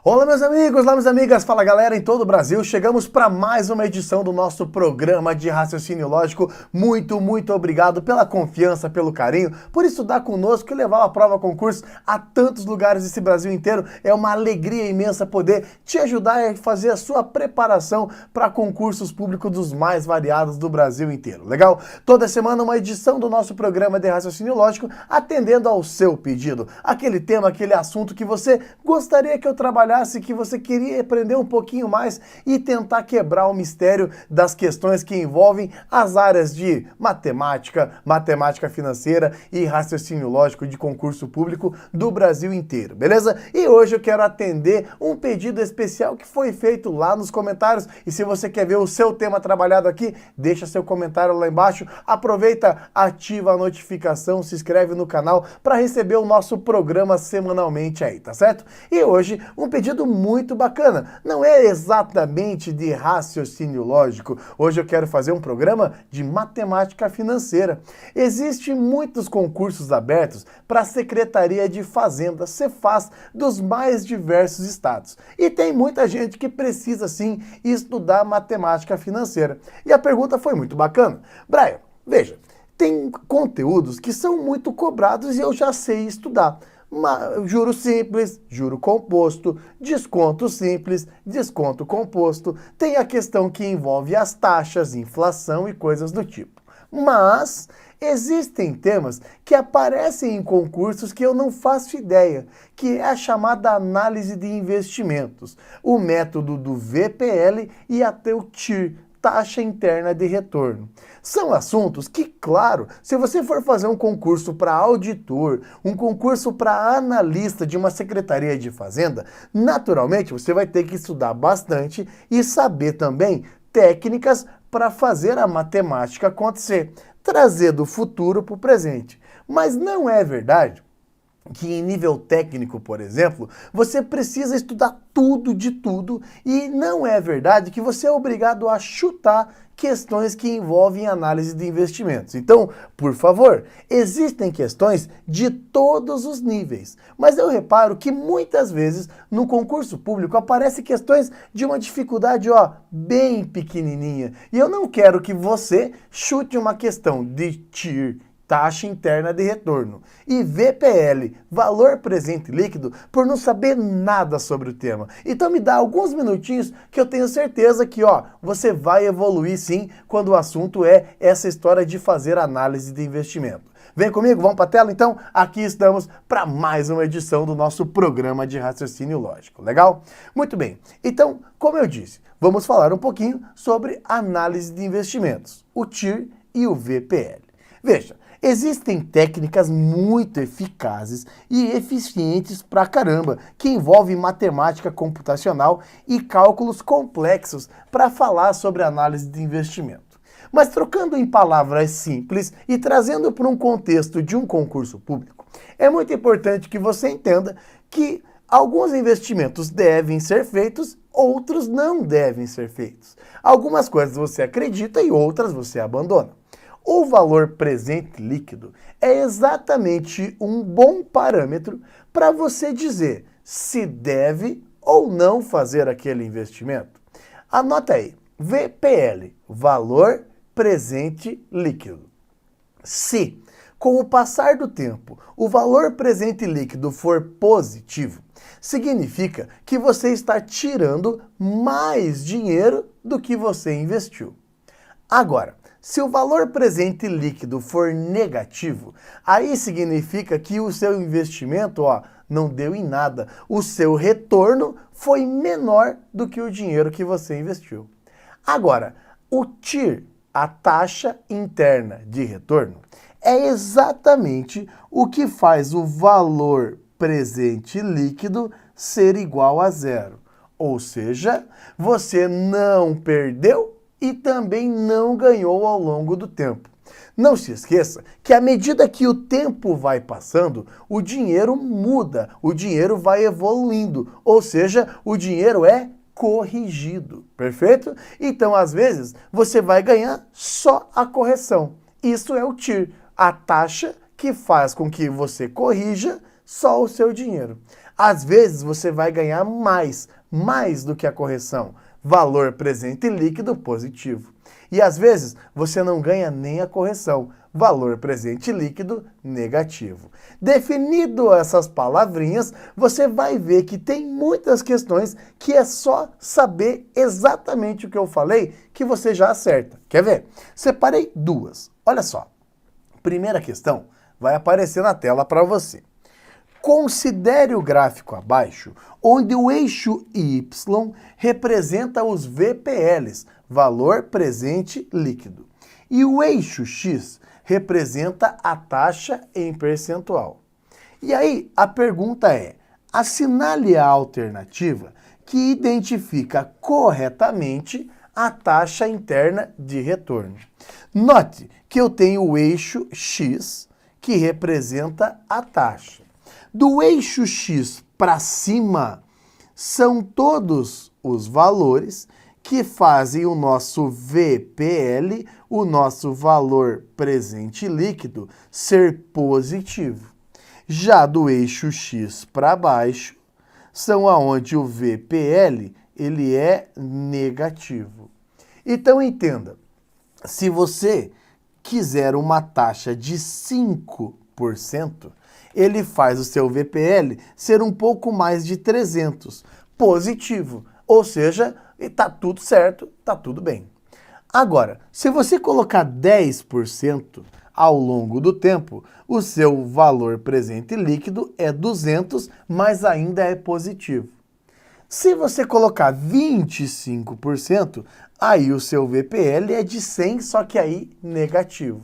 Olá meus amigos, olá minhas amigas, fala galera em todo o Brasil, chegamos para mais uma edição do nosso programa de raciocínio lógico. Muito obrigado pela confiança, pelo carinho, por estudar conosco e levar a prova concurso a tantos lugares desse Brasil inteiro. É uma alegria imensa poder te ajudar a fazer a sua preparação para concursos públicos dos mais variados do Brasil inteiro, legal? Toda semana uma edição do nosso programa de raciocínio lógico, atendendo ao seu pedido, aquele tema, aquele assunto que você gostaria que eu trabalhasse, que você queria aprender um pouquinho mais e tentar quebrar o mistério das questões que envolvem as áreas de matemática, matemática financeira e raciocínio lógico de concurso público do Brasil inteiro, beleza? E hoje eu quero atender um pedido especial que foi feito lá nos comentários, e se você quer ver o seu tema trabalhado aqui, deixa seu comentário lá embaixo, aproveita, ativa a notificação, se inscreve no canal para receber o nosso programa semanalmente aí, tá certo? E hoje um pedido muito bacana, não é exatamente de raciocínio lógico, hoje eu quero fazer um programa de matemática financeira. Existem muitos concursos abertos para a Secretaria de Fazenda, Cefaz, dos mais diversos estados. E tem muita gente que precisa sim estudar matemática financeira. E a pergunta foi muito bacana. Brian, veja, tem conteúdos que são muito cobrados e eu já sei estudar. Juro simples, juro composto, desconto simples, desconto composto, tem a questão que envolve as taxas, inflação e coisas do tipo. Mas existem temas que aparecem em concursos que eu não faço ideia, que é a chamada análise de investimentos, o método do VPL e até o TIR, taxa interna de retorno. São assuntos que, claro, se você for fazer um concurso para auditor, um concurso para analista de uma secretaria de fazenda, naturalmente você vai ter que estudar bastante e saber também técnicas para fazer a matemática acontecer, trazer do futuro para o presente. Mas não é verdade que em nível técnico, por exemplo, você precisa estudar tudo de tudo, e não é verdade que você é obrigado a chutar questões que envolvem análise de investimentos. Então, por favor, existem questões de todos os níveis, mas eu reparo que muitas vezes no concurso público aparecem questões de uma dificuldade, bem pequenininha, e eu não quero que você chute uma questão de TIR, taxa interna de retorno, e VPL, valor presente líquido, por não saber nada sobre o tema. Então me dá alguns minutinhos que eu tenho certeza que você vai evoluir sim quando o assunto é essa história de fazer análise de investimento. Vem comigo, vamos para a tela então? Aqui estamos para mais uma edição do nosso programa de raciocínio lógico, legal? Muito bem, então, como eu disse, vamos falar um pouquinho sobre análise de investimentos, o TIR e o VPL. Veja, existem técnicas muito eficazes e eficientes pra caramba, que envolvem matemática computacional e cálculos complexos para falar sobre análise de investimento. Mas trocando em palavras simples e trazendo para um contexto de um concurso público, é muito importante que você entenda que alguns investimentos devem ser feitos, outros não devem ser feitos. Algumas coisas você acredita e outras você abandona. O valor presente líquido é exatamente um bom parâmetro para você dizer se deve ou não fazer aquele investimento. Anota aí, VPL, valor presente líquido. Se, com o passar do tempo, o valor presente líquido for positivo, significa que você está tirando mais dinheiro do que você investiu. Agora, se o valor presente líquido for negativo, aí significa que o seu investimento, não deu em nada. O seu retorno foi menor do que o dinheiro que você investiu. Agora, o TIR, a taxa interna de retorno, é exatamente o que faz o valor presente líquido ser igual a zero. Ou seja, você não perdeu e também não ganhou ao longo do tempo. Não se esqueça que à medida que o tempo vai passando, o dinheiro muda, o dinheiro vai evoluindo, ou seja, o dinheiro é corrigido, perfeito? Então, às vezes, você vai ganhar só a correção. Isso é o TIR, a taxa que faz com que você corrija só o seu dinheiro. Às vezes você vai ganhar mais do que a correção. Valor presente líquido positivo. E às vezes você não ganha nem a correção. Valor presente líquido negativo. Definido essas palavrinhas, você vai ver que tem muitas questões que é só saber exatamente o que eu falei que você já acerta. Quer ver? Separei duas. Olha só. Primeira questão vai aparecer na tela para você. Considere o gráfico abaixo, onde o eixo Y representa os VPLs, valor presente líquido, e o eixo X representa a taxa em percentual. E aí, a pergunta é, assinale a alternativa que identifica corretamente a taxa interna de retorno. Note que eu tenho o eixo X, que representa a taxa. Do eixo X para cima, são todos os valores que fazem o nosso VPL, o nosso valor presente líquido, ser positivo. Já do eixo X para baixo, são aonde o VPL ele é negativo. Então entenda, se você quiser uma taxa de 5%, ele faz o seu VPL ser um pouco mais de 300, positivo. Ou seja, está tudo certo, está tudo bem. Agora, se você colocar 10% ao longo do tempo, o seu valor presente líquido é 200, mas ainda é positivo. Se você colocar 25%, aí o seu VPL é de 100, só que aí negativo.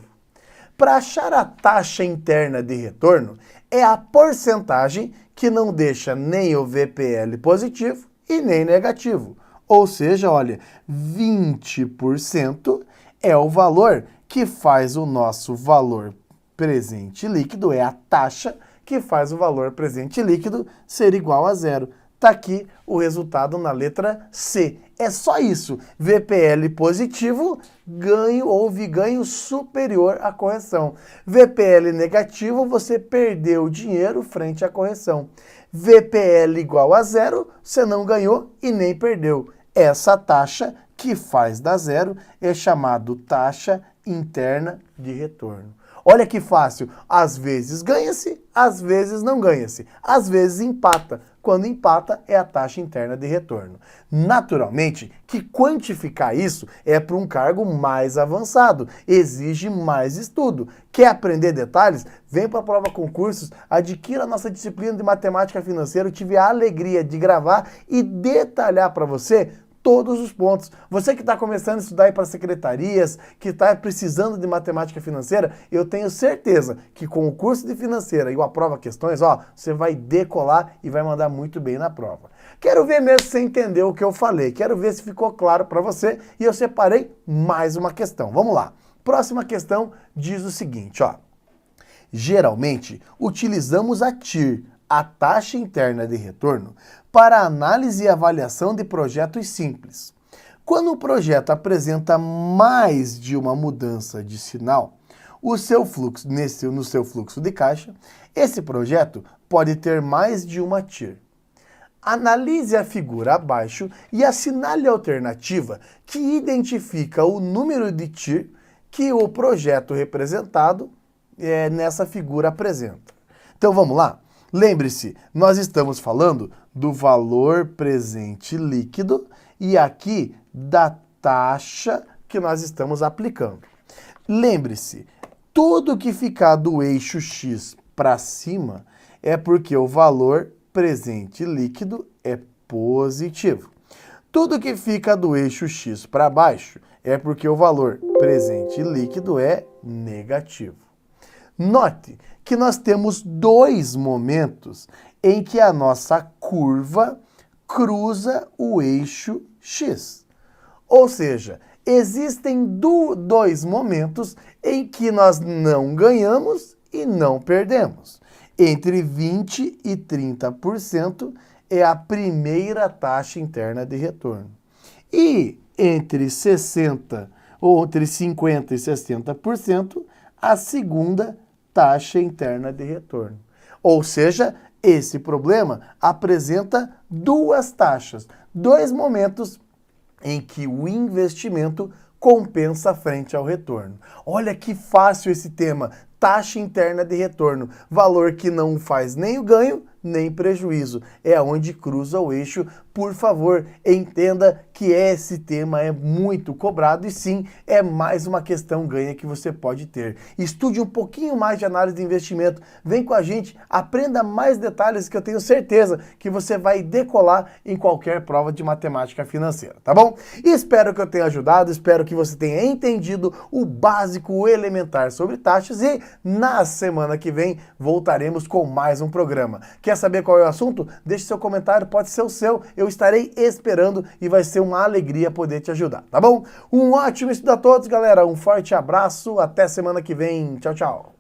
Para achar a taxa interna de retorno, é a porcentagem que não deixa nem o VPL positivo e nem negativo. Ou seja, olha, 20% é o valor que faz o nosso valor presente líquido, é a taxa que faz o valor presente líquido ser igual a zero. Está aqui o resultado na letra C. É só isso. VPL positivo, houve ganho superior à correção. VPL negativo, você perdeu dinheiro frente à correção. VPL igual a zero, você não ganhou e nem perdeu. Essa taxa que faz dar zero é chamado taxa interna de retorno. Olha que fácil, às vezes ganha-se, às vezes não ganha-se, às vezes empata. Quando empata é a taxa interna de retorno. Naturalmente que quantificar isso é para um cargo mais avançado, exige mais estudo. Quer aprender detalhes? Vem para a Prova Concursos, adquira a nossa disciplina de matemática financeira. Eu tive a alegria de gravar e detalhar para você todos os pontos. Você que está começando a estudar para secretarias, que está precisando de matemática financeira, eu tenho certeza que com o curso de financeira e o Aprova Questões, você vai decolar e vai mandar muito bem na prova. Quero ver mesmo se você entendeu o que eu falei, quero ver se ficou claro para você e eu separei mais uma questão. Vamos lá. Próxima questão diz o seguinte, geralmente utilizamos a TIR, a taxa interna de retorno, para análise e avaliação de projetos simples. Quando o projeto apresenta mais de uma mudança de sinal, no seu fluxo de caixa, esse projeto pode ter mais de uma TIR. Analise a figura abaixo e assinale a alternativa que identifica o número de TIR que o projeto representado nessa figura apresenta. Então vamos lá? Lembre-se, nós estamos falando do valor presente líquido e aqui da taxa que nós estamos aplicando. Lembre-se, tudo que ficar do eixo X para cima é porque o valor presente líquido é positivo. Tudo que fica do eixo X para baixo é porque o valor presente líquido é negativo. Note que nós temos dois momentos em que a nossa curva cruza o eixo X. Ou seja, existem dois momentos em que nós não ganhamos e não perdemos. Entre 20% e 30% é a primeira taxa interna de retorno. E entre 60% ou entre 50% e 60%, a segunda taxa interna de retorno. Ou seja, Esse problema apresenta duas taxas, dois momentos em que o investimento compensa frente ao retorno. Olha que fácil esse tema, taxa interna de retorno, valor que não faz nem o ganho, nem prejuízo. É onde cruza o eixo. Por favor, entenda que esse tema é muito cobrado e sim, é mais uma questão ganha que você pode ter. Estude um pouquinho mais de análise de investimento, vem com a gente, aprenda mais detalhes que eu tenho certeza que você vai decolar em qualquer prova de matemática financeira, tá bom? E espero que eu tenha ajudado, espero que você tenha entendido o básico, o elementar sobre taxas e na semana que vem voltaremos com mais um programa. Quer saber qual é o assunto? Deixe seu comentário, pode ser o seu, eu estarei esperando e vai ser uma alegria poder te ajudar, tá bom? Um ótimo estudo a todos, galera, um forte abraço, até semana que vem, tchau, tchau!